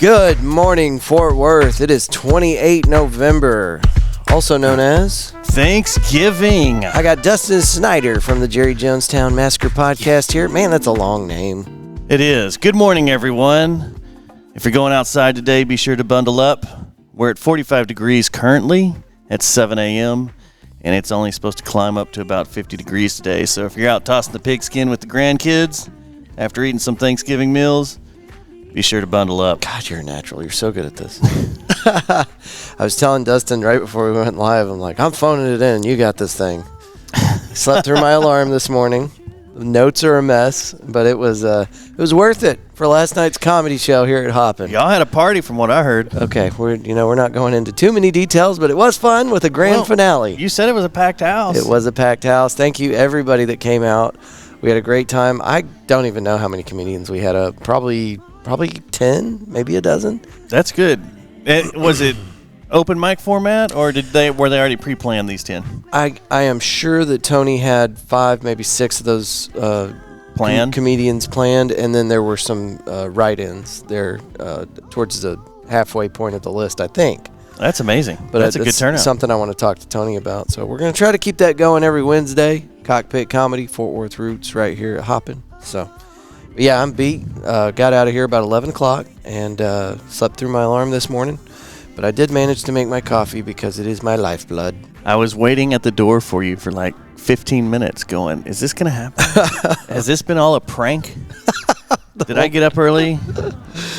Good morning, Fort Worth. It is 28 November, also known as Thanksgiving. I got Dustin Schneider from the Jerry Jonestown Massacre podcast here. Man, that's a long name. It is. Good morning, everyone. If you're going outside today, be sure to bundle up. We're at 45 degrees currently at 7 a.m., and it's only supposed to climb up to about 50 degrees today. So if you're out tossing the pigskin with the grandkids after eating some Thanksgiving meals, be sure to bundle up. God, you're a natural. You're so good at this. I was telling Dustin right before we went live, I'm like, I'm phoning it in. You got this thing. Slept through my alarm this morning. The notes are a mess, but it was worth it for last night's comedy show here at Hoppin'. Y'all had a party from what I heard. Okay, we're not going into too many details, but it was fun with a grand finale. You said it was a packed house. It was a packed house. Thank you, everybody that came out. We had a great time. I don't even know how many comedians we had. Probably 10, maybe a dozen. That's good. Was it open mic format, or were they already pre-planned, these 10? I am sure that Tony had 5, maybe 6 of those comedians planned, and then there were some write-ins there towards the halfway point of the list, I think. That's amazing. But that's a good turnout. Something I want to talk to Tony about. So we're going to try to keep that going every Wednesday. Cockpit Comedy, Fort Worth Roots, right here at Hoppin'. So, yeah, I'm beat. Got out of here about 11 o'clock and slept through my alarm this morning. But I did manage to make my coffee because it is my lifeblood. I was waiting at the door for you for like 15 minutes going, is this going to happen? Has this been all a prank? Did I get up early?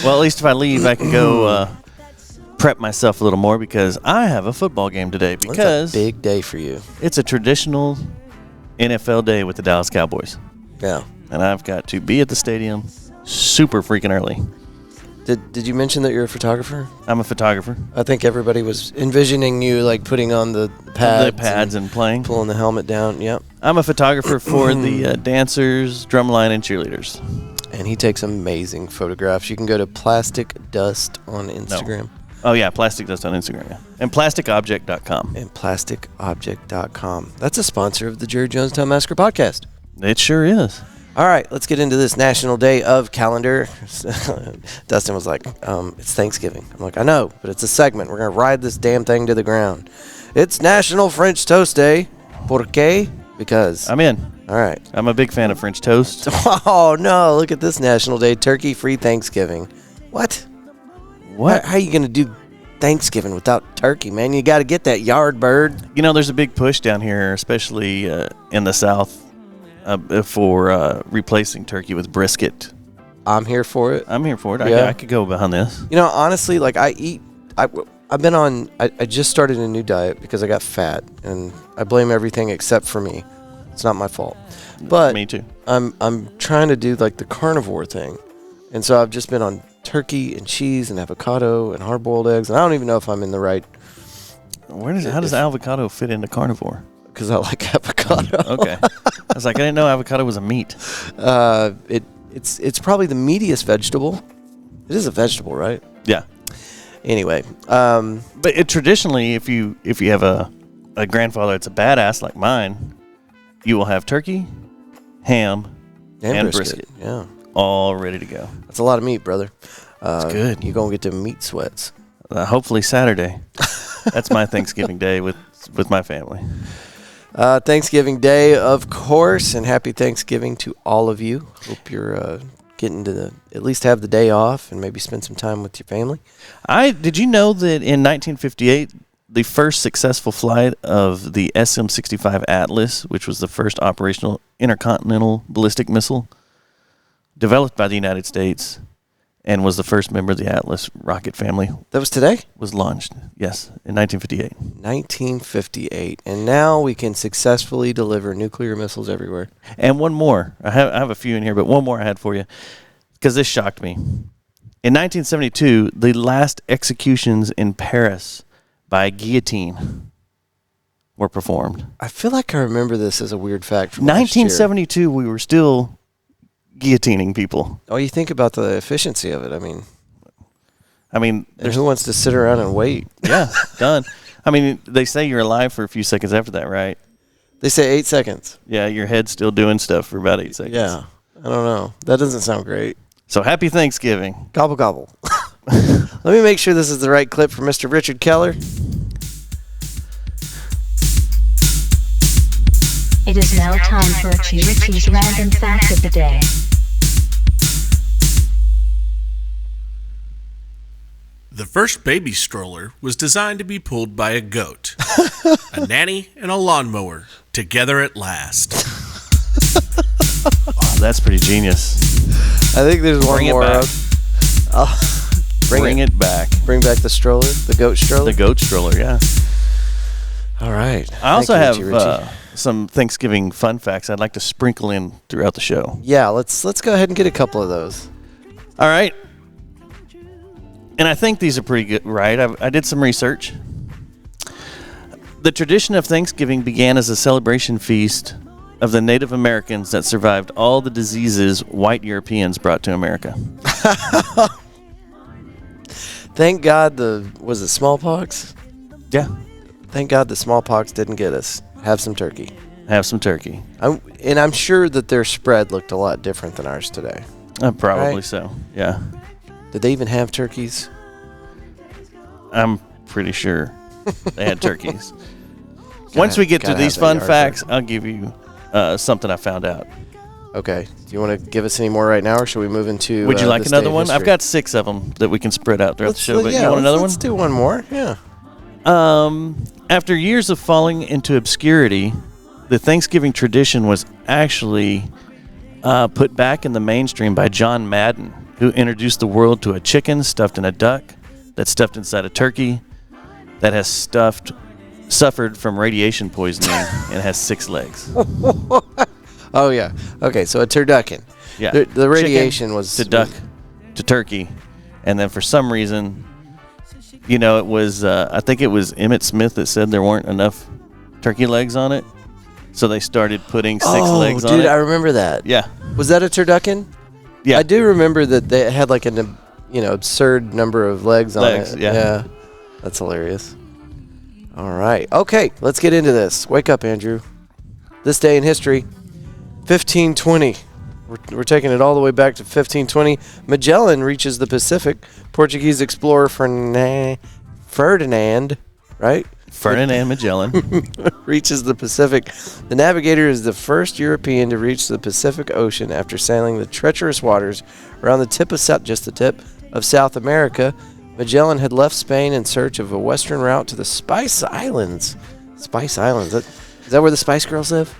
Well, at least if I leave, I can go prep myself a little more because I have a football game today. Because it's a big day for you. It's a traditional NFL day with the Dallas Cowboys. Yeah. And I've got to be at the stadium super freaking early. Did you mention that you're a photographer? I'm a photographer. I think everybody was envisioning you like putting on the pads. And playing. Pulling the helmet down, yep. I'm a photographer for the dancers, drumline, and cheerleaders. And he takes amazing photographs. You can go to Plastic Dust on Instagram. No. Oh, yeah, Plastic Dust on Instagram, yeah. And plasticobject.com. And plasticobject.com. That's a sponsor of the Jerry Jonestown Massacre podcast. It sure is. All right, let's get into this National Day of Calendar. Dustin was like, it's Thanksgiving. I'm like, I know, but it's a segment. We're going to ride this damn thing to the ground. It's National French Toast Day. ¿Por qué? Because. I'm in. All right. I'm a big fan of French toast. Oh, no, look at this National Day. Turkey-free Thanksgiving. What? How are you going to do Thanksgiving without turkey, man? You got to get that yard bird. You know, there's a big push down here, especially in the South, for replacing turkey with brisket. I'm here for it. I'm here for it. Yeah. I could go behind this. You know, honestly, like I just started a new diet because I got fat, and I blame everything except for me. It's not my fault. But me too. I'm trying to do like the carnivore thing. And so I've just been on turkey and cheese and avocado and hard-boiled eggs, and I don't even know if I'm in the right. How does avocado fit into carnivore? Because I like avocado. Okay. I was like, I didn't know avocado was a meat. It's probably the meatiest vegetable. It is a vegetable, right? Yeah. Anyway, but traditionally, if you have a grandfather that's a badass like mine, you will have turkey, ham, and brisket. Yeah. All ready to go. That's a lot of meat, brother. It's good. You're going to get them meat sweats. Hopefully Saturday. That's my Thanksgiving day with my family. Thanksgiving Day, of course, and happy Thanksgiving to all of you. Hope you're getting to at least have the day off and maybe spend some time with your family. Did you know that in 1958, the first successful flight of the SM-65 Atlas, which was the first operational intercontinental ballistic missile, developed by the United States and was the first member of the Atlas rocket family. That was today? Was launched, yes, in 1958. 1958. And now we can successfully deliver nuclear missiles everywhere. And one more. I have a few in here, but one more I had for you because this shocked me. In 1972, the last executions in Paris by guillotine were performed. I feel like I remember this as a weird fact from 1972, we were still guillotining people. Oh, you think about the efficiency of it. I mean, there's who wants to sit around and wait? Yeah, done. I mean, they say you're alive for a few seconds after that, right? They say 8 seconds. Yeah, your head's still doing stuff for about 8 seconds. Yeah, I don't know. That doesn't sound great. So happy Thanksgiving. Gobble, gobble. Let me make sure this is the right clip for Mr. Richard Keller. It is now time for Richie's random fact of the day. The first baby stroller was designed to be pulled by a goat, a nanny, and a lawnmower, together at last. Oh, that's pretty genius. I think there's one more. Bring it back. Bring back the stroller, the goat stroller. The goat stroller, yeah. All right. I also Thank you, have some Thanksgiving fun facts I'd like to sprinkle in throughout the show. Yeah, let's go ahead and get a couple of those. All right. And I think these are pretty good, right? I did some research. The tradition of Thanksgiving began as a celebration feast of the Native Americans that survived all the diseases white Europeans brought to America. Thank God was it smallpox? Yeah. Thank God the smallpox didn't get us. Have some turkey. Have some turkey. I'm sure that their spread looked a lot different than ours today. Probably right? so, yeah. Did they even have turkeys? I'm pretty sure they had turkeys. Once we get to these fun facts, I'll give you something I found out. Okay. Do you want to give us any more right now, or should we move into? Would you like this another day in one? history? I've got 6 of them that we can spread out throughout the show. But yeah, you want another let's one? do one more. Yeah. After years of falling into obscurity, the Thanksgiving tradition was actually put back in the mainstream by John Madden, who introduced the world to a chicken stuffed in a duck, that's stuffed inside a turkey, that has suffered from radiation poisoning and has 6 legs. Oh yeah. Okay, so a turducken. Yeah. The radiation Chicken was to duck to turkey, and then for some reason, it was I think it was Emmett Smith that said there weren't enough turkey legs on it, so they started putting 6 legs on it. Dude, I remember that. Yeah. Was that a turducken? Yeah. I do remember that they had like an absurd number of legs on it. Yeah. That's hilarious. All right. Okay, let's get into this. Wake up, Andrew. This day in history, 1520. We're taking it all the way back to 1520. Magellan reaches the Pacific. Portuguese explorer Ferdinand, right? Ferdinand Magellan reaches the Pacific. The navigator is the first European to reach the Pacific Ocean after sailing the treacherous waters around the tip of South America. Magellan had left Spain in search of a western route to the Spice Islands. Spice Islands. Is that where the Spice Girls live?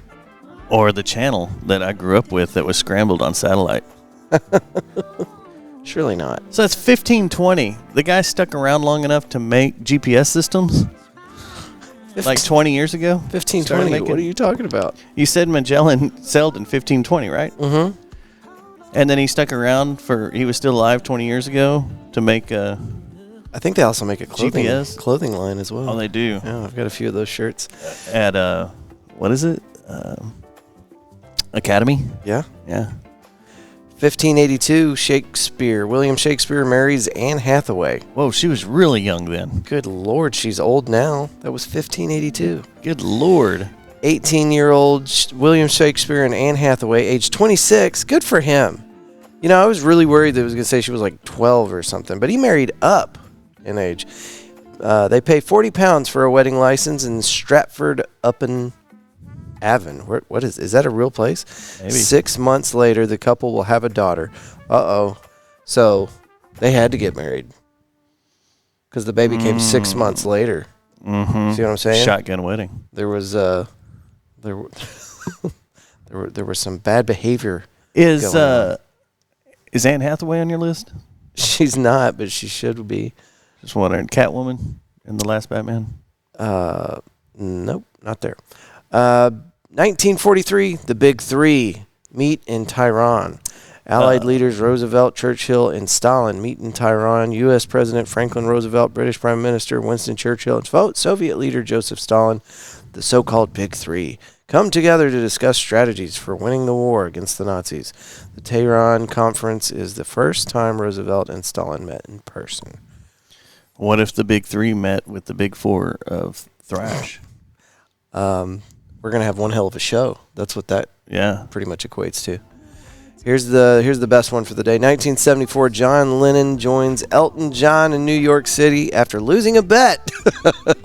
or the channel that I grew up with that was scrambled on satellite. Surely not. So that's 1520. The guy stuck around long enough to make GPS systems? Like 20 years ago? 1520. What are you talking about? You said Magellan sailed in 1520, right? Mm-hmm. And then he stuck around he was still alive 20 years ago to make a... I think they also make a clothing line as well. Oh, they do? Yeah, I've got a few of those shirts. At, what is it? Academy? Yeah. Yeah. 1582, William Shakespeare marries Anne Hathaway. Whoa, she was really young then. Good Lord, she's old now. That was 1582. Good Lord. 18-year-old William Shakespeare and Anne Hathaway, age 26. Good for him. You know, I was really worried that it was going to say she was like 12 or something, but he married up in age. They pay £40 for a wedding license in Stratford-upon Avon. What is that a real place? Maybe. 6 months later, the couple will have a daughter. Uh-oh. So they had to get married because the baby came 6 months later. Mm-hmm. See what I'm saying? Shotgun wedding. There was there was some bad behavior. Is Anne Hathaway on your list? She's not, but she should be. Just wondering. Catwoman in the last Batman? Nope, not there. 1943, the Big Three meet in Tehran. Allied leaders Roosevelt, Churchill, and Stalin meet in Tehran. U.S. President Franklin Roosevelt, British Prime Minister Winston Churchill, and Soviet leader Joseph Stalin, the so-called Big Three, come together to discuss strategies for winning the war against the Nazis. The Tehran Conference is the first time Roosevelt and Stalin met in person. What if the Big Three met with the Big Four of thrash? We're going to have one hell of a show. That's what that Yeah. pretty much equates to. Here's the best one for the day. 1974, John Lennon joins Elton John in New York City after losing a bet.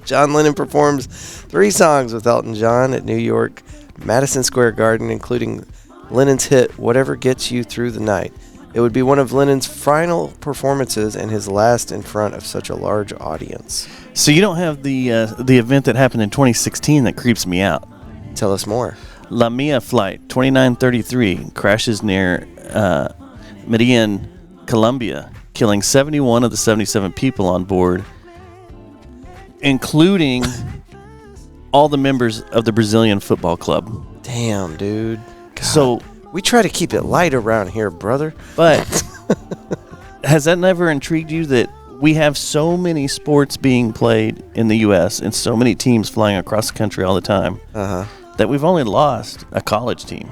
John Lennon performs 3 songs with Elton John at New York Madison Square Garden, including Lennon's hit "Whatever Gets You Through the Night." It would be one of Lennon's final performances and his last in front of such a large audience. So you don't have the event that happened in 2016 that creeps me out. Tell us more. La Mia Flight 2933 crashes near Medellin, Colombia, killing 71 of the 77 people on board, including all the members of the Brazilian football club. Damn, dude. God. So we try to keep it light around here, brother. But has that never intrigued you that we have so many sports being played in the U.S. and so many teams flying across the country all the time that we've only lost a college team?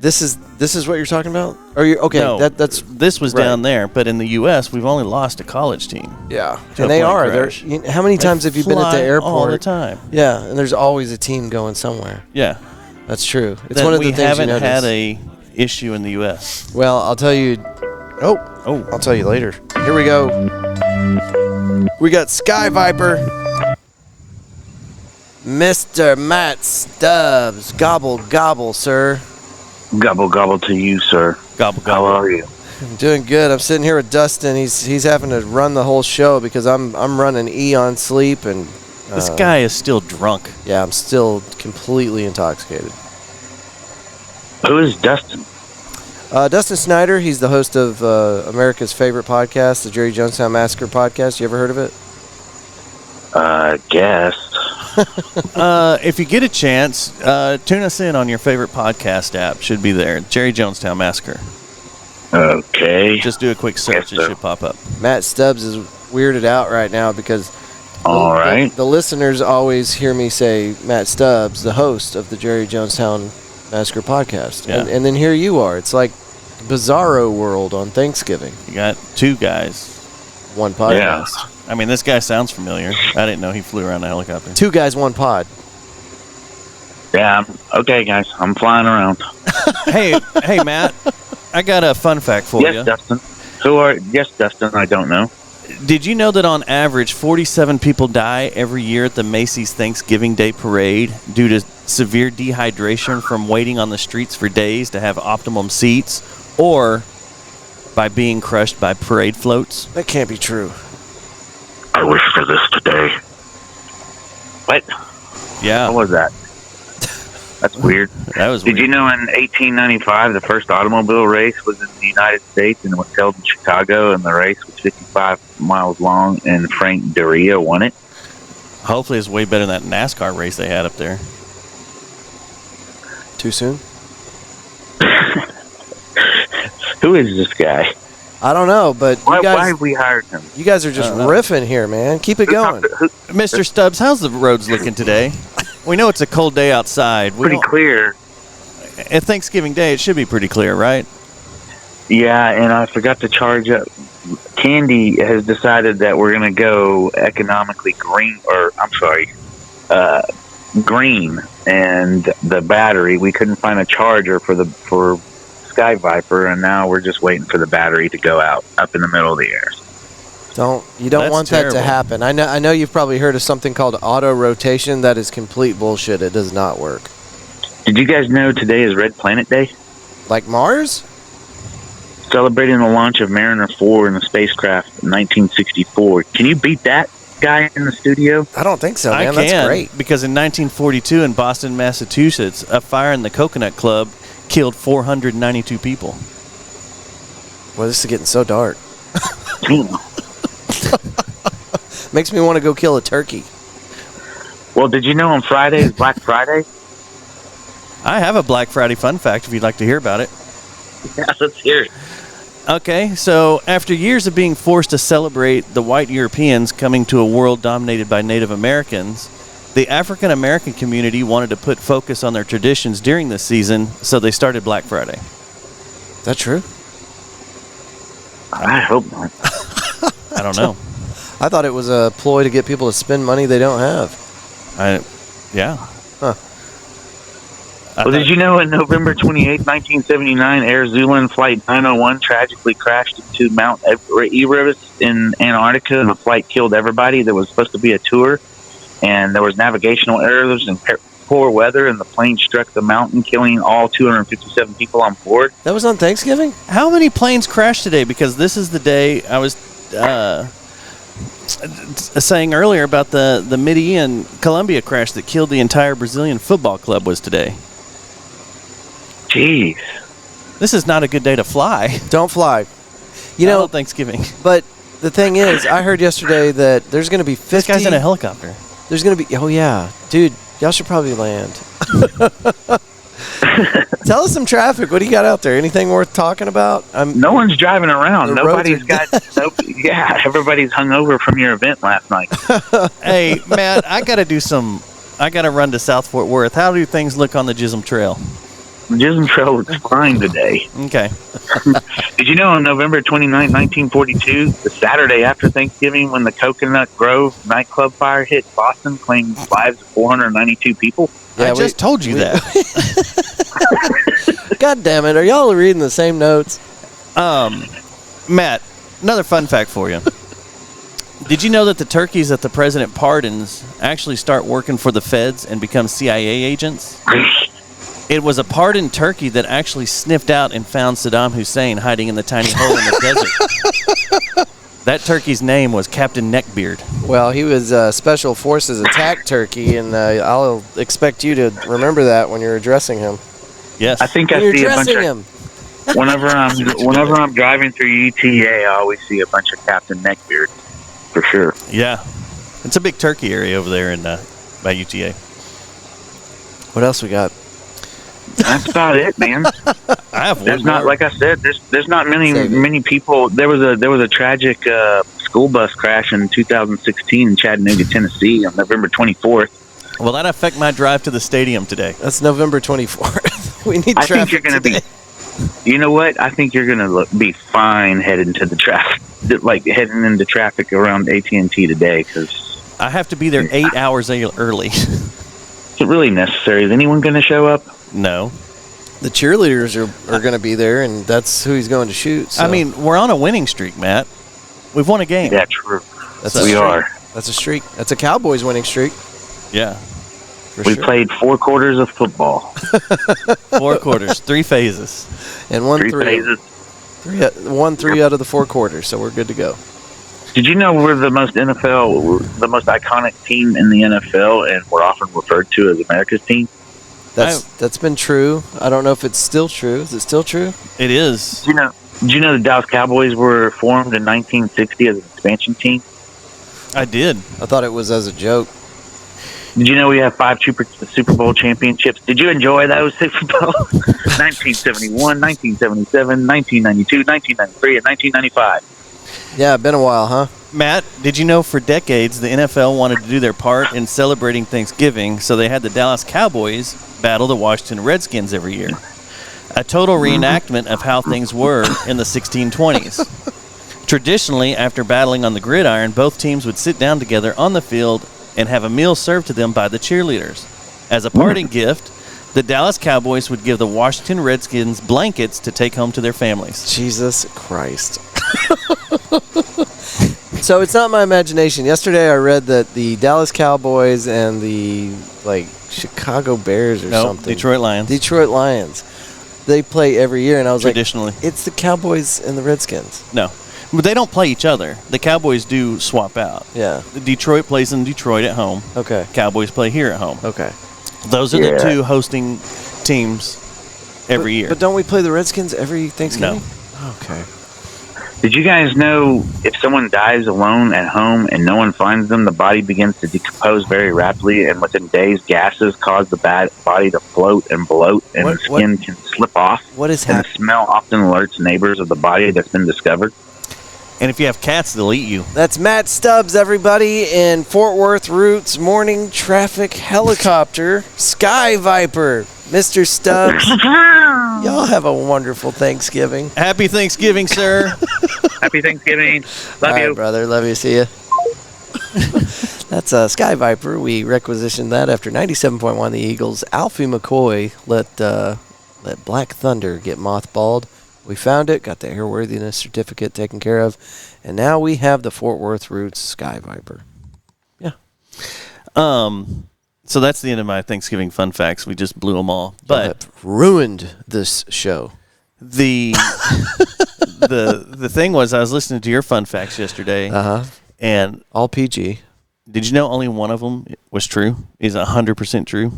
This is what you're talking about? Are you okay? No, this was right. down there, but in the U.S. we've only lost a college team. Yeah, to and a they plane are. crash. How many times have you been at the Fly airport? all the time? Yeah, and there's always a team going somewhere. Yeah, That's true. It's that one of we the things haven't you notice. had a issue in the U.S. Well, I'll tell you. Oh, I'll tell you later. Here we go. We got Sky Viper, Mr. Matt Stubbs. Gobble gobble, sir. Gobble gobble to you, sir. Gobble How gobble. are you? I'm doing good. I'm sitting here with Dustin. He's having to run the whole show because I'm running E on sleep and. This guy is still drunk. Yeah, I'm still completely intoxicated. Who is Dustin? Dustin Schneider, he's the host of America's favorite podcast, the Jerry Jonestown Massacre podcast. You ever heard of it? Guess. If you get a chance, tune us in on your favorite podcast app. Should be there. Jerry Jonestown Massacre. Okay. Just do a quick search. Guess It so. should pop up. Matt Stubbs is weirded out right now because All right. the listeners always hear me say Matt Stubbs, the host of the Jerry Jonestown Massacre podcast. Yeah. And then here you are. It's like Bizarro World on Thanksgiving. You got 2 guys. One podcast. I mean, this guy sounds familiar. I didn't know he flew around a helicopter. 2 guys, 1 pod. Yeah. Okay, guys. I'm flying around. hey, Matt. I got a fun fact for Yes, you. Dustin. Yes, Dustin. I don't know. Did you know that on average, 47 people die every year at the Macy's Thanksgiving Day Parade due to severe dehydration from waiting on the streets for days to have optimum seats, or by being crushed by parade floats? That can't be true. I wish for this today. What? Yeah, What was that? That's weird. that was Did weird. you know in 1895 the first automobile race was in the United States and it was held in Chicago, and the race was 55 miles long and Frank Doria won it? Hopefully it's way better than that NASCAR race they had up there. Too soon? Who is this guy? I don't know, but Why you have we hired him? guys are just riffing here, man. Keep it going. Mr. Stubbs, how's the roads looking today? We know it's a cold day outside. Pretty clear. At Thanksgiving Day, it should be pretty clear, right? Yeah, and I forgot to charge up. Candy has decided that we're going to go economically green, green, and the battery. We couldn't find a charger for Sky Viper, and now we're just waiting for the battery to go out up in the middle of the air. You don't That's want that terrible. to happen. I know you've probably heard of something called auto rotation. That is complete bullshit. It does not work. Did you guys know today is Red Planet Day? Like Mars? Celebrating the launch of Mariner 4 in the spacecraft in 1964. Can you beat that guy in the studio? I don't think so, man. I can, That's great. because in 1942 in Boston, Massachusetts, a fire in the Coconut Club killed 492 people. Well, this is getting so dark. Damn. Makes me want to go kill a turkey. Well, did you know on Friday is Black Friday? I have a Black Friday fun fact if you'd like to hear about it. Yeah, let's hear it. Okay, so after years of being forced to celebrate the white Europeans coming to a world dominated by Native Americans, the African American community wanted to put focus on their traditions during this season, so they started Black Friday. Is that true? I hope not. I don't know. I thought it was a ploy to get people to spend money they don't have. Yeah. Huh. Well, did you know in November 28, 1979, Air Zealand Flight 901 tragically crashed into Mount Erebus in Antarctica, and the flight killed everybody? There was supposed to be a tour, and there was navigational errors and poor weather, and the plane struck the mountain, killing all 257 people on board. That was on Thanksgiving? How many planes crashed today? Because this is the day I was saying earlier about the Medellin Colombia crash that killed the entire Brazilian football club was today. Jeez. This is not a good day to fly. Don't fly. You know, Thanksgiving. But the thing is, I heard yesterday that there's going to be 50. This guy's in a helicopter. There's going to be, oh yeah, dude, y'all should probably land. Tell us some traffic. What do you got out there? Anything worth talking about? No one's driving around. The Nobody's roads got. Yeah, everybody's hungover from your event last night. Hey, Matt, I got to run to South Fort Worth. How do things look on the Jism Trail? The Jism Trail looks fine today. Okay. Did you know on November 29, 1942, the Saturday after Thanksgiving, when the Coconut Grove nightclub fire hit Boston, claimed lives of 492 people? Yeah, I just told you that. God damn it. Are y'all reading the same notes? Matt, another fun fact for you. Did you know that the turkeys that the president pardons actually start working for the feds and become CIA agents? It was a pardoned turkey that actually sniffed out and found Saddam Hussein hiding in the tiny hole in the desert. That turkey's name was Captain Neckbeard. Well, he was Special Forces attack turkey, and I'll expect you to remember that when you're addressing him. Yes. I think When I you're see a bunch addressing of. him. Whenever I'm driving through UTA, I always see a bunch of Captain Neckbeard, for sure. Yeah. It's a big turkey area over there in by UTA. What else we got? That's about it, man. I have one There's not, more. like I said, there's not Save it. many people. There was a tragic school bus crash in 2016 in Chattanooga, Tennessee, on November 24th. Will that affect my drive to the stadium today? That's November 24th. We need I think traffic you're going to today. be. You know what? I think you're going to be fine heading to the traffic, like heading into traffic around AT&T today, because I have to be there 8 hours early. is it really necessary? Is anyone going to show up? No. The cheerleaders are going to be there, and that's who he's going to shoot. So. I mean, we're on a winning streak, Matt. We've won a game. Yeah, true. That's we a streak. are. That's a streak. That's a Cowboys winning streak. Yeah. For We sure. played 4 quarters of football. 4 quarters, 3 phases. And won 3 three. phases. Won 3 out of the 4 quarters, so we're good to go. Did you know we're the most iconic team in the NFL, and we're often referred to as America's team? That's been true. I don't know if it's still true. Is it still true? It is. Did you know the Dallas Cowboys were formed in 1960 as an expansion team? I did. I thought it was as a joke. Did you know we have 5 Super Bowl championships? Did you enjoy those Super Bowls? 1971, 1977, 1992, 1993, and 1995. Yeah, been a while, huh? Matt, did you know for decades the NFL wanted to do their part in celebrating Thanksgiving, so they had the Dallas Cowboys battle the Washington Redskins every year? A total reenactment of how things were in the 1620s. Traditionally, after battling on the gridiron, both teams would sit down together on the field and have a meal served to them by the cheerleaders. As a parting gift, the Dallas Cowboys would give the Washington Redskins blankets to take home to their families. Jesus Christ. So it's not my imagination. Yesterday I read that the Dallas Cowboys and the Chicago Bears or something. Detroit Lions. Detroit Lions. They play every year, and I was Traditionally. like, it's the Cowboys and the Redskins. No. But they don't play each other. The Cowboys do swap out. Yeah. Detroit plays in Detroit at home. Okay. Cowboys play here at home. Okay. Those are the 2 hosting teams every year. But don't we play the Redskins every Thanksgiving? No. Okay. Did you guys know if someone dies alone at home and no one finds them, the body begins to decompose very rapidly, and within days, gases cause the body to float and bloat, and the skin can slip off? What is And the happening? smell often alerts neighbors of the body that's been discovered. And if you have cats, they'll eat you. That's Matt Stubbs, everybody, in Fort Worth Roots morning traffic helicopter, Sky Viper. Mr. Stubbs, y'all have a wonderful Thanksgiving. Happy Thanksgiving, sir. Happy Thanksgiving. All Love right, you. brother. Love you. See you. That's Sky Viper. We requisitioned that after 97.1. The Eagles. Alfie McCoy let Black Thunder get mothballed. We found it, got the airworthiness certificate taken care of, and now we have the Fort Worth Roots Sky Viper. Yeah. So that's the end of my Thanksgiving fun facts. We just blew them all. But that ruined this show. The thing was, I was listening to your fun facts yesterday, and all PG. Did you know only one of them was true? Is 100% true?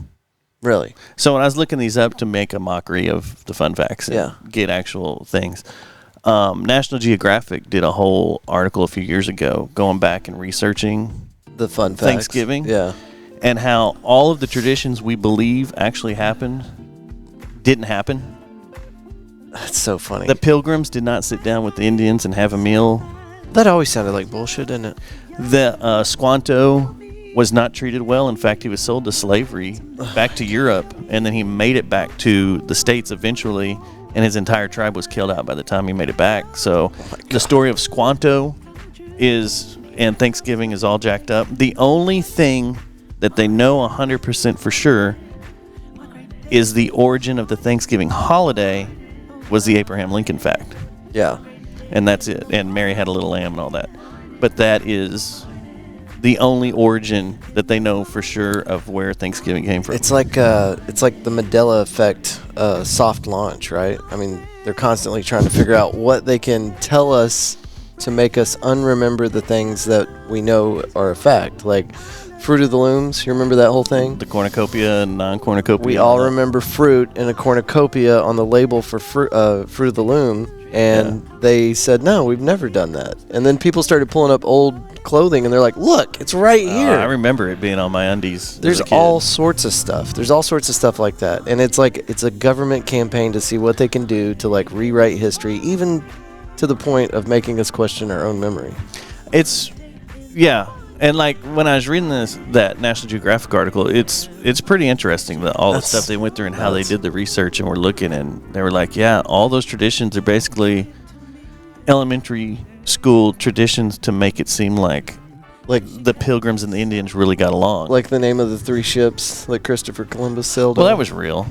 Really? So when I was looking these up to make a mockery of the fun facts and get actual things, National Geographic did a whole article a few years ago going back and researching the fun facts. Thanksgiving. Yeah. And how all of the traditions we believe actually happened didn't happen. That's so funny. The Pilgrims did not sit down with the Indians and have a meal. That always sounded like bullshit, didn't it? The Squanto was not treated well. In fact, he was sold to slavery back to Europe, and then he made it back to the States eventually, and his entire tribe was killed out by the time he made it back. So the story of Squanto and Thanksgiving is all jacked up. The only thing that they know 100% for sure is the origin of the Thanksgiving holiday was the Abraham Lincoln fact. Yeah. And that's it. And Mary had a little lamb and all that. But that is the only origin that they know for sure of where Thanksgiving came from. It's like the Mandela effect soft launch, right? I mean, they're constantly trying to figure out what they can tell us to make us unremember the things that we know are a fact. Like Fruit of the Looms, you remember that whole thing? The cornucopia and non-cornucopia. We all remember fruit and a cornucopia on the label for Fruit of the Loom. And they said, no, we've never done that. And then people started pulling up old clothing, and they're like, look, it's right here. I remember it being on my undies. There's all sorts of stuff. There's all sorts of stuff like that. And it's like it's a government campaign to see what they can do to, like, rewrite history, even to the point of making us question our own memory. And, like, when I was reading that National Geographic article, it's pretty interesting, all the stuff they went through and how they did the research, and were looking, and they were like, yeah, all those traditions are basically elementary school traditions to make it seem like the Pilgrims and the Indians really got along. Like the name of the 3 ships that Christopher Columbus sailed on. Well, that was real.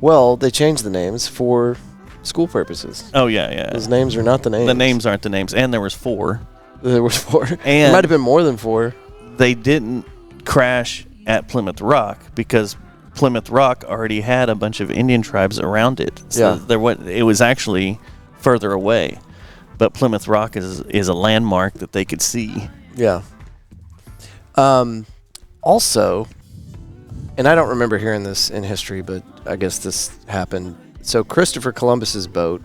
Well, they changed the names for school purposes. Oh, yeah. Those names are not the names. The names aren't the names, and there was 4. There was 4. And there might have been more than 4. They didn't crash at Plymouth Rock because Plymouth Rock already had a bunch of Indian tribes around it. So it was actually further away. But Plymouth Rock is a landmark that they could see. Yeah. Also, and I don't remember hearing this in history, but I guess this happened. So Christopher Columbus's boat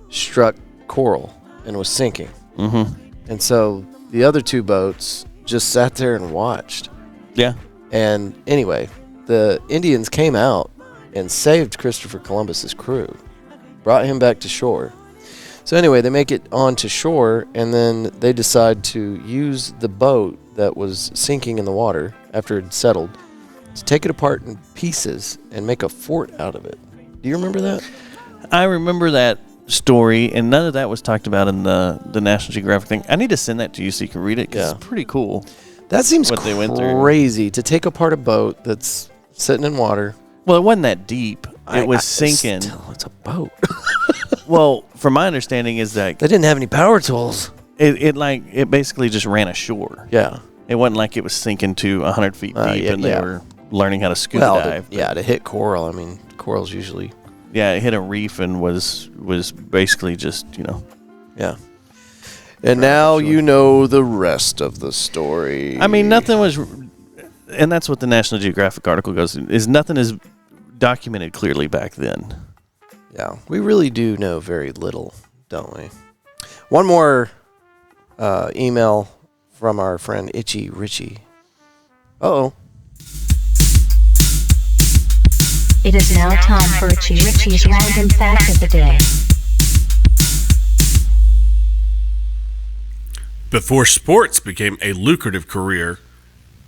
struck coral and was sinking. Mm-hmm. And so the other 2 boats just sat there and watched. Yeah. And anyway, the Indians came out and saved Christopher Columbus's crew, brought him back to shore. So anyway, they make it onto shore, and then they decide to use the boat that was sinking in the water after it had settled to take it apart in pieces and make a fort out of it. Do you remember that? I remember that story, and none of that was talked about in the National Geographic thing. I need to send that to you so you can read it, because it's pretty cool. That seems what they went through. Crazy to take apart a boat that's sitting in water. Well, it wasn't that deep. It was sinking. Still, it's a boat. Well, from my understanding is that they didn't have any power tools. It basically just ran ashore. Yeah. It wasn't like it was sinking to 100 feet deep and they were learning how to scuba dive. To hit coral. I mean, coral's usually... Yeah, it hit a reef and was basically just, Yeah. And now you know the rest of the story. I mean, nothing was... And that's what the National Geographic article goes, is nothing is documented clearly back then. Yeah, we really do know very little, don't we? One more email from our friend Itchy Richie. Uh-oh. It is now time for Itchy Richie's Random Fact of the Day. Before sports became a lucrative career,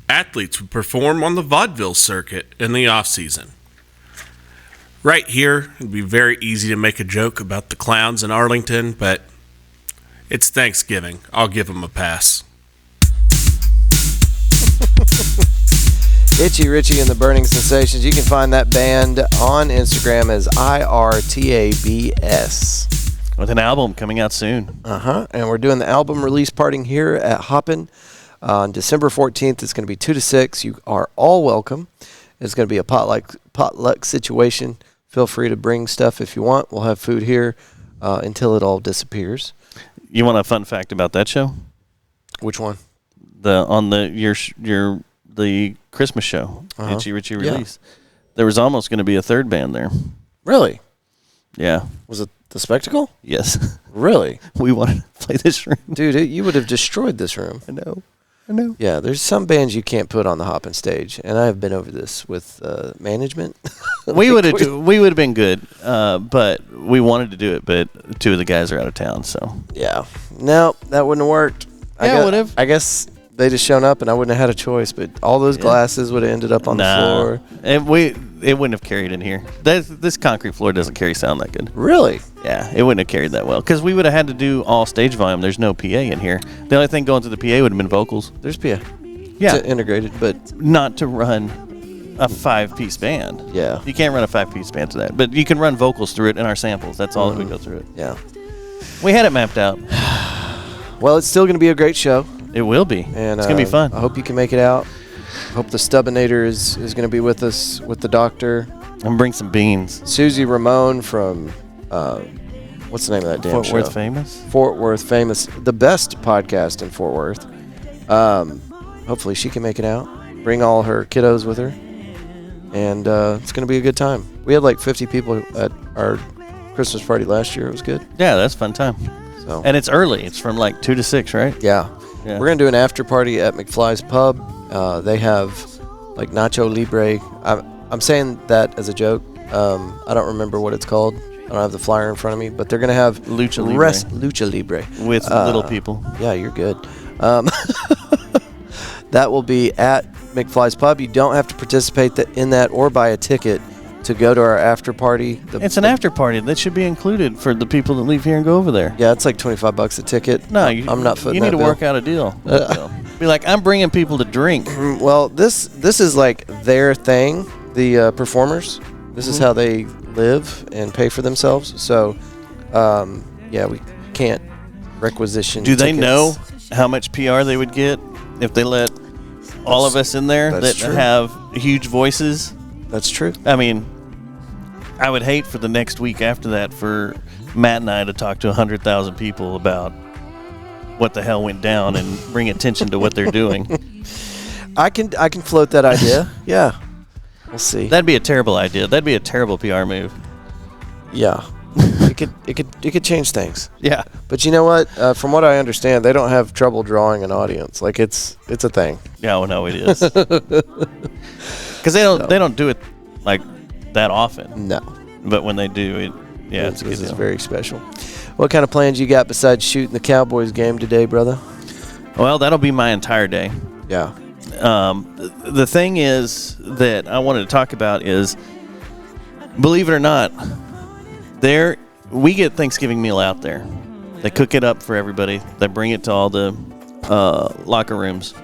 athletes would perform on the vaudeville circuit in the off-season. Right here, it'd be very easy to make a joke about the clowns in Arlington, but it's Thanksgiving. I'll give them a pass. Itchy Richie and the Burning Sensations. You can find that band on Instagram as IRTABS. With an album coming out soon. And we're doing the album release party here at Hoppin' on December 14th. It's going to be 2 to 6. You are all welcome. It's going to be a potluck situation. Feel free to bring stuff if you want. We'll have food here until it all disappears. You want a fun fact about that show? Which one? The Christmas show, Itchy Richie release. There was almost going to be a third band there. Really? Yeah. Was it the Spectacle? Yes. Really? We wanted to play this room. Dude, you would have destroyed this room. I know. Yeah, there's some bands you can't put on the Hoppin' stage, and I have been over this with management. We would have been good, but we wanted to do it, but 2 of the guys are out of town, so. Yeah. No, that wouldn't have worked. Yeah, it would have. I guess they just shown up, and I wouldn't have had a choice, but all those glasses would have ended up on the floor. It wouldn't have carried in here. This concrete floor doesn't carry sound that good. Really? Yeah, it wouldn't have carried that well, because we would have had to do all stage volume. There's no PA in here. The only thing going through the PA would have been vocals. There's PA. Yeah. It's integrated, but not to run a 5-piece band. Yeah. You can't run a 5-piece band to that, but you can run vocals through it in our samples. That's all that would go through it. Yeah. We had it mapped out. Well, it's still going to be a great show. It will be. And it's going to be fun. I hope you can make it out. Hope the Stubbinator is going to be with us with the doctor. I'm going to bring some beans. Susie Ramone from, what's the name of that damn show? Fort Worth Famous? Fort Worth Famous. The best podcast in Fort Worth. Hopefully she can make it out. Bring all her kiddos with her. And it's going to be a good time. We had like 50 people at our Christmas party last year. It was good. Yeah, that's a fun time. So. And it's early. It's from like 2 to 6, right? Yeah. We're going to do an after party at McFly's Pub. They have like Nacho Libre. I'm saying that as a joke. I don't remember what it's called. I don't have the flyer in front of me, but they're going to have Lucha Libre. Lucha Libre. With little people. Yeah, you're good. That will be at McFly's Pub. You don't have to participate in that or buy a ticket to go to our after party. It's an after party. That should be included for the people that leave here and go over there. Yeah, it's like $25 a ticket. No, I'm not footing you need that to bill. work out a deal. Be like, I'm bringing people to drink. Well, this is like their thing, the performers. This is how they live and pay for themselves. So, yeah, we can't requisition Do they tickets. know how much PR they would get if they let all of us in there that true. have huge voices? That's true. I mean, I would hate for the next week after that for Matt and I to talk to 100,000 people about what the hell went down and bring attention to what they're doing. I can float that idea. Yeah. We'll see. That'd be a terrible idea. That'd be a terrible PR move. Yeah. it could change things. Yeah. But you know what? From what I understand, they don't have trouble drawing an audience. Like it's a thing. Yeah, well, no, it is. Because they don't do it like that often. No. But when they do, it's a good this is deal. very special. What kind of plans you got besides shooting the Cowboys game today, brother? Well, that'll be my entire day. Yeah. The thing is that I wanted to talk about is, believe it or not, we get Thanksgiving meal out there. They cook it up for everybody. They bring it to all the locker rooms.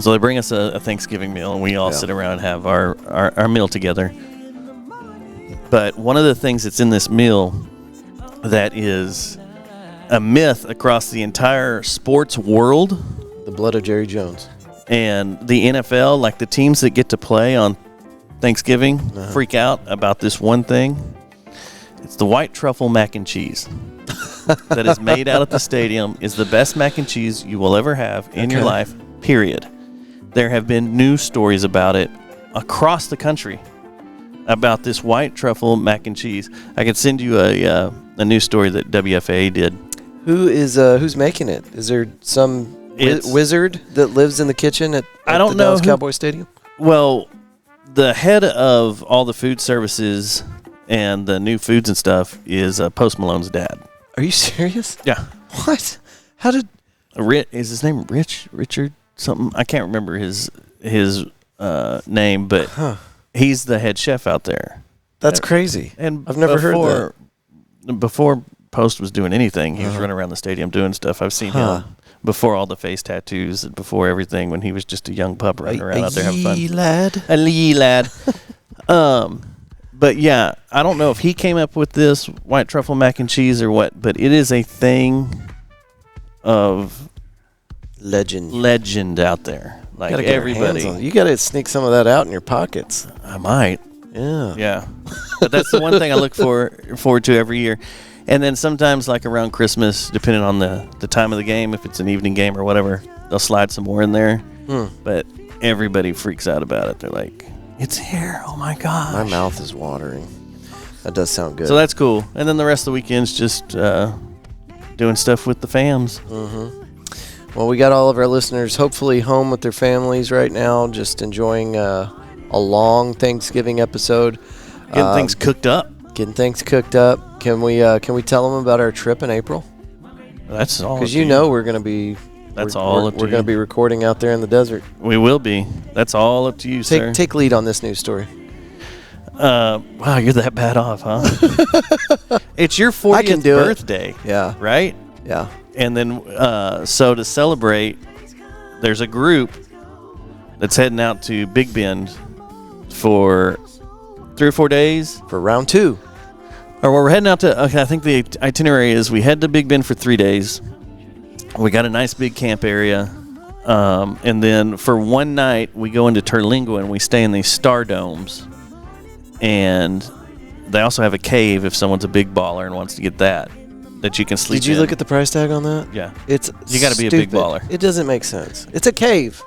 So they bring us a Thanksgiving meal, and we all sit around and have our meal together. But one of the things that's in this meal that is a myth across the entire sports world, The blood of Jerry Jones. and the NFL, like the teams that get to play on Thanksgiving, freak out about this one thing. It's the white truffle mac and cheese that is made out at the stadium is the best mac and cheese you will ever have in your life, period. There have been news stories about it across the country about this white truffle mac and cheese. I could send you a news story that WFAA did. Who's making it? Is there some wizard that lives in the kitchen at I don't the know Dallas Cowboy Stadium? Well, the head of all the food services and the new foods and stuff is Post Malone's dad. Are you serious? Yeah. What? How did? Is his name Richard something? I can't remember his name, but he's the head chef out there. That's crazy. And I've never heard that. Before Post was doing anything. He was running around the stadium doing stuff. I've seen him before all the face tattoos and before everything when he was just a young pup running around out there having fun. A lee lad. But yeah, I don't know if he came up with this white truffle mac and cheese or what, but it is a thing of legend out there. Like everybody. You got to sneak some of that out in your pockets. I might. Yeah. Yeah. But that's the one thing I look forward to every year. And then sometimes, like around Christmas, depending on the time of the game, if it's an evening game or whatever, they'll slide some more in there. But everybody freaks out about it. They're like, it's here. Oh, my gosh. My mouth is watering. That does sound good. So that's cool. And then the rest of the weekend's just doing stuff with the fams. Well, we got all of our listeners hopefully home with their families right now, just enjoying a long Thanksgiving episode. Getting things cooked up. Can we tell them about our trip in April? That's all. Because we're going to be. That's all up to you. We're going to be recording out there in the desert. We will be. That's all up to you, sir. Take lead on this news story. Wow, you're that bad off, huh? It's your 40th birthday. Yeah. Right? Yeah. And then, so to celebrate, there's a group that's heading out to Big Bend for 3 or 4 days. For round 2. Or we're heading out to, okay, I think the itinerary is we head to Big Bend for 3 days. We got a nice big camp area. And then for one night, we go into Terlingua and we stay in these star domes. And they also have a cave if someone's a big baller and wants to get that you can sleep in. Did you look at the price tag on that? Yeah. You got to be a big baller. It doesn't make sense. It's a cave.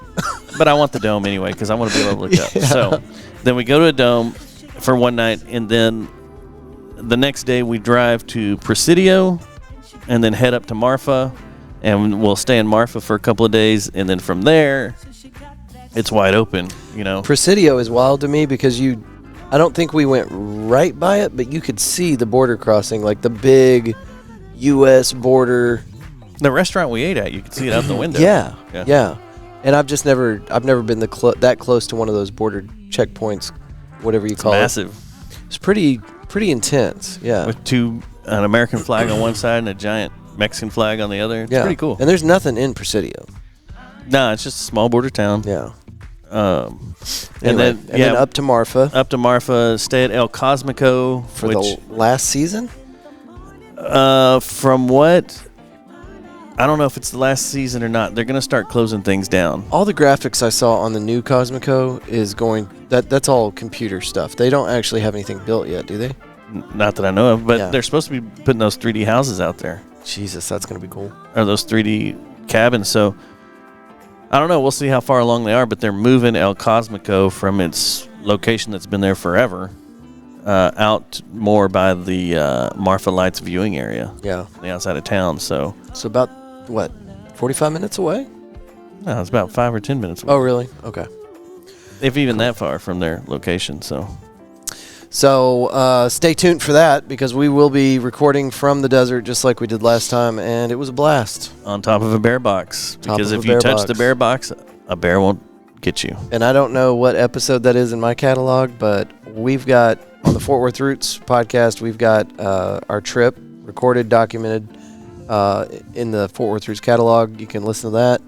But I want the dome anyway because I want to be able to look up. Yeah. So then we go to a dome for one night, and then the next day we drive to Presidio and then head up to Marfa, and we'll stay in Marfa for a couple of days, and then from there it's wide open, Presidio is wild to me because I don't think we went right by it, but you could see the border crossing, like the big U.S. border. The restaurant we ate at, you could see it out the window. Yeah. And I've never been that close to one of those border checkpoints, whatever you call massive. it. It's pretty intense. Yeah. With an American flag on one side and a giant Mexican flag on the other. It's pretty cool. And there's nothing in Presidio. No, it's just a small border town. Yeah. And then up to Marfa. Stay at El Cosmico for the last season. From what I don't know if it's the last season or not. They're going to start closing things down. All the graphics I saw on the new Cosmico is that's all computer stuff. They don't actually have anything built yet, do they? Not that I know of, but they're supposed to be putting those 3D houses out there. Jesus, that's going to be cool. Or those 3D cabins. So I don't know. We'll see how far along they are, but they're moving El Cosmico from its location that's been there forever out more by the Marfa Lights viewing area. Yeah. On the outside of town. So about, 45 minutes away? No, it's about 5 or 10 minutes away. Oh, really? Okay. If even that far from their location, So stay tuned for that because we will be recording from the desert just like we did last time, and it was a blast. On top of a bear box. Because if you touch the bear box, a bear won't get you. And I don't know what episode that is in my catalog, but we've got, on the Fort Worth Roots podcast, we've got our trip recorded, documented in the Fort Worth Roots catalog. You can listen to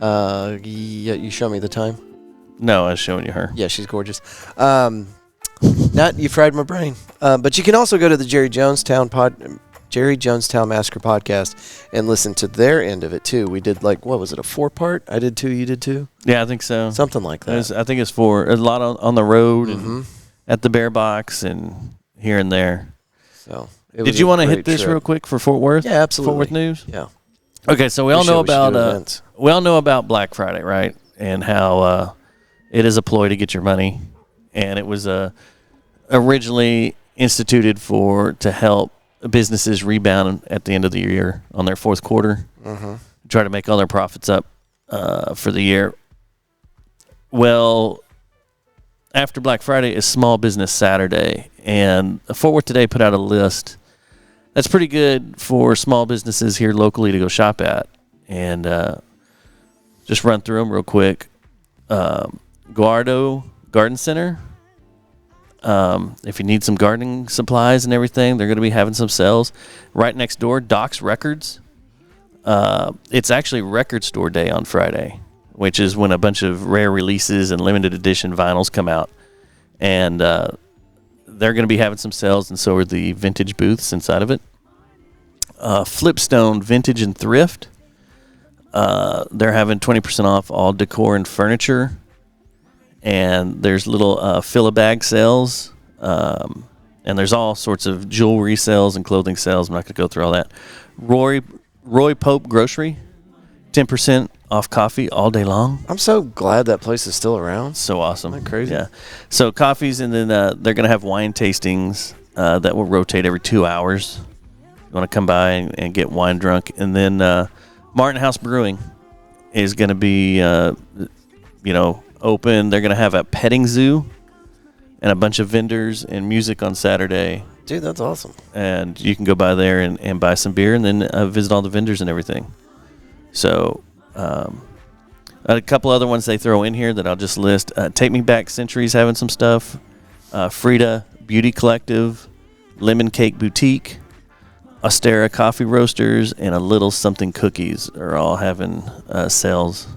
that. You show me the time? No, I was showing you her. Yeah, she's gorgeous. You fried my brain. But you can also go to the Jerry Jonestown Massacre podcast and listen to their end of it too. We did what was it, a 4-part? I did 2, you did 2? Yeah, I think so. Something like that. I think it's 4. A lot on the road and at the bear box and here and there. So did you want to hit this real quick for Fort Worth? Yeah, absolutely. Fort Worth news? Yeah. Okay, so we all know about Black Friday, right? And how it is a ploy to get your money. And it was originally instituted to help businesses rebound at the end of the year on their fourth quarter, try to make all their profits up for the year. Well, after Black Friday is Small Business Saturday, and Fort Worth Today put out a list that's pretty good for small businesses here locally to go shop at, and just run through them real quick. Guardo Garden Center. If you need some gardening supplies and everything, they're going to be having some sales. Right next door, Doc's Records. It's actually Record Store Day on Friday, which is when a bunch of rare releases and limited edition vinyls come out. And they're going to be having some sales, and so are the vintage booths inside of it. Flipstone Vintage and Thrift. They're having 20% off all decor and furniture. And there's little fill-a-bag sales. And there's all sorts of jewelry sales and clothing sales. I'm not going to go through all that. Roy Pope Grocery. 10% off coffee all day long. I'm so glad that place is still around. So awesome. Isn't that crazy? Yeah. So coffees, and then they're going to have wine tastings that will rotate every 2 hours. You want to come by and get wine drunk. And then Martin House Brewing is going to be, open. They're going to have a petting zoo and a bunch of vendors and music on Saturday. Dude, that's awesome. And you can go by there and buy some beer and then visit all the vendors and everything. So, a couple other ones they throw in here that I'll just list. Take Me Back Century's having some stuff. Frida Beauty Collective, Lemon Cake Boutique, Ostera Coffee Roasters, and A Little Something Cookies are all having sales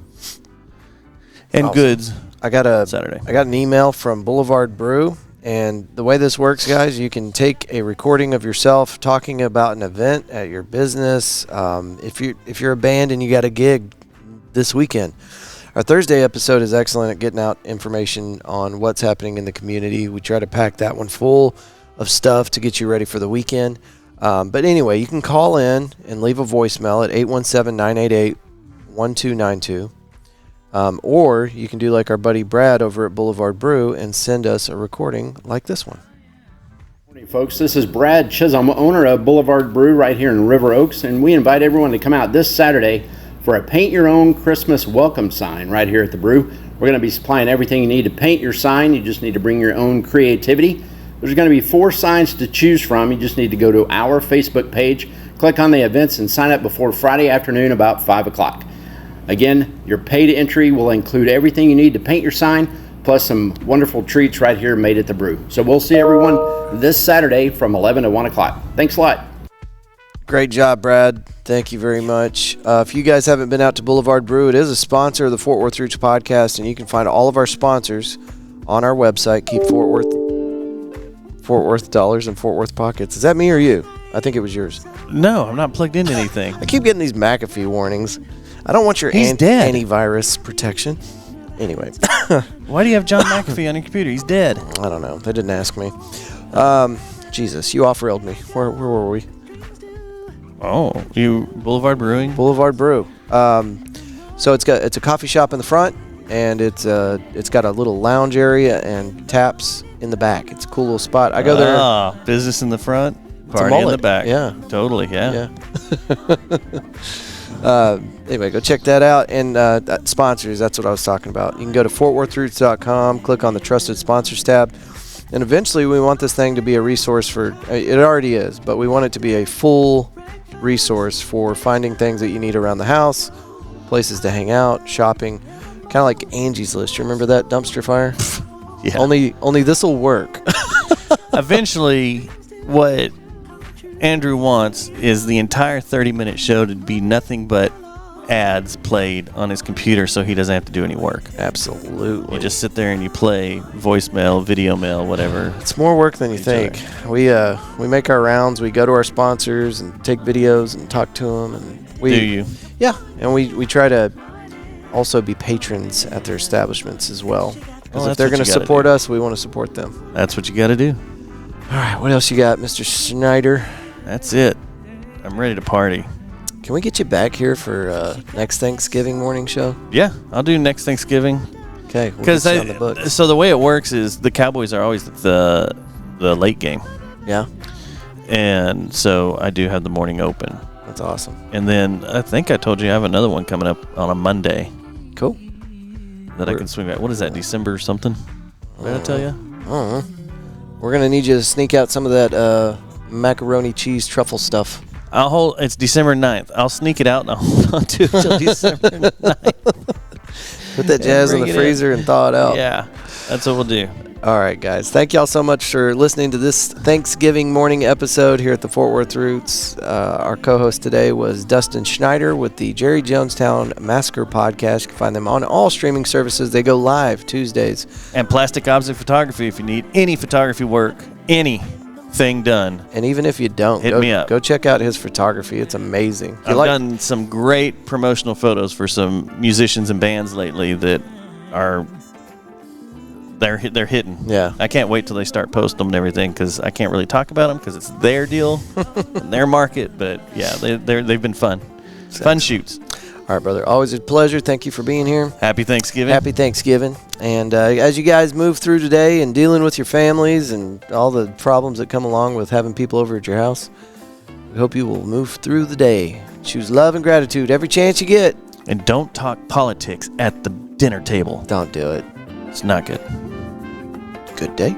and awesome. Goods. I got Saturday. I got an email from Boulevard Brew, and the way this works, guys, you can take a recording of yourself talking about an event at your business. If you're a band and you got a gig this weekend. Our Thursday episode is excellent at getting out information on what's happening in the community. We try to pack that one full of stuff to get you ready for the weekend. But anyway, you can call in and leave a voicemail at 817-988-1292. Or you can do like our buddy Brad over at Boulevard Brew and send us a recording like this one. Morning, folks. This is Brad Chisholm, owner of Boulevard Brew right here in River Oaks, and we invite everyone to come out this Saturday for a paint your own Christmas welcome sign right here at the brew. We're going to be supplying everything you need to paint your sign. You just need to bring your own creativity. There's going to be 4 signs to choose from. You just need to go to our Facebook page, click on the events, and sign up before Friday afternoon about 5 o'clock. Again, your paid entry will include everything you need to paint your sign, plus some wonderful treats right here made at the brew. So we'll see everyone this Saturday from 11 to 1 o'clock. Thanks a lot. Great job, Brad. Thank you very much. If you guys haven't been out to Boulevard Brew, it is a sponsor of the Fort Worth Roots podcast, and you can find all of our sponsors on our website. Keep Fort Worth dollars in Fort Worth pockets. Is that me or you? I think it was yours. No, I'm not plugged into anything. I keep getting these McAfee warnings. I don't want your dead. antivirus protection. Anyway. Why do you have John McAfee on your computer? He's dead. I don't know. They didn't ask me. Jesus, you off-railed me. Where were we? Oh, you Boulevard Brewing? Boulevard Brew. So it's a coffee shop in the front, and it's got a little lounge area and taps in the back. It's a cool little spot. I go there. Business in the front, party in the back. Yeah. Totally, yeah. Anyway, go check that out. And sponsors, that's what I was talking about. You can go to fortworthroots.com, click on the Trusted Sponsors tab, and eventually we want this thing to be a resource for, it already is, but we want it to be a full resource for finding things that you need around the house, places to hang out, shopping, kind of like Angie's List. You remember that dumpster fire? Yeah. Only this will work. Eventually, what Andrew wants is the entire 30-minute show to be nothing but ads played on his computer so he doesn't have to do any work. Absolutely. You just sit there and you play voicemail, video mail, whatever. It's more work than you think. We make our rounds. We go to our sponsors and take videos and talk to them. And do you? Yeah, and we try to also be patrons at their establishments as well. Because if they're going to support us, we want to support them. That's what you got to do. All right, what else you got, Mr. Schneider? That's it. I'm ready to party. Can we get you back here for next Thanksgiving morning show? Yeah, I'll do next Thanksgiving. Okay, we'll get you on the books. So the way it works is the Cowboys are always the late game. Yeah. And so I do have the morning open. That's awesome. And then I think I told you I have another one coming up on a Monday. Cool. That I can swing back. What is that, December something? Did I tell you? I don't know. We're going to need you to sneak out some of that macaroni cheese truffle stuff. It's December 9th. I'll sneak it out and I'll hold on to it until December 9th. Put that jazz in the freezer and thaw it out. Yeah, that's what we'll do. All right, guys. Thank y'all so much for listening to this Thanksgiving morning episode here at the Fort Worth Roots. Our co-host today was Dustin Schneider with the Jerry Jonestown Massacre podcast. You can find them on all streaming services. They go live Tuesdays. And Plastic Object Photography, if you need any photography work, anything done. And even if you don't, Hit me up. Go check out his photography. It's amazing. I've done some great promotional photos for some musicians and bands lately that are... They're hitting. Yeah. I can't wait till they start posting them and everything because I can't really talk about them because it's their deal and their market. But yeah, they've been fun. Fun shoots. All right, brother. Always a pleasure. Thank you for being here. Happy Thanksgiving. Happy Thanksgiving. And as you guys move through today and dealing with your families and all the problems that come along with having people over at your house, we hope you will move through the day. Choose love and gratitude every chance you get. And don't talk politics at the dinner table. Don't do it. It's not good. Good day.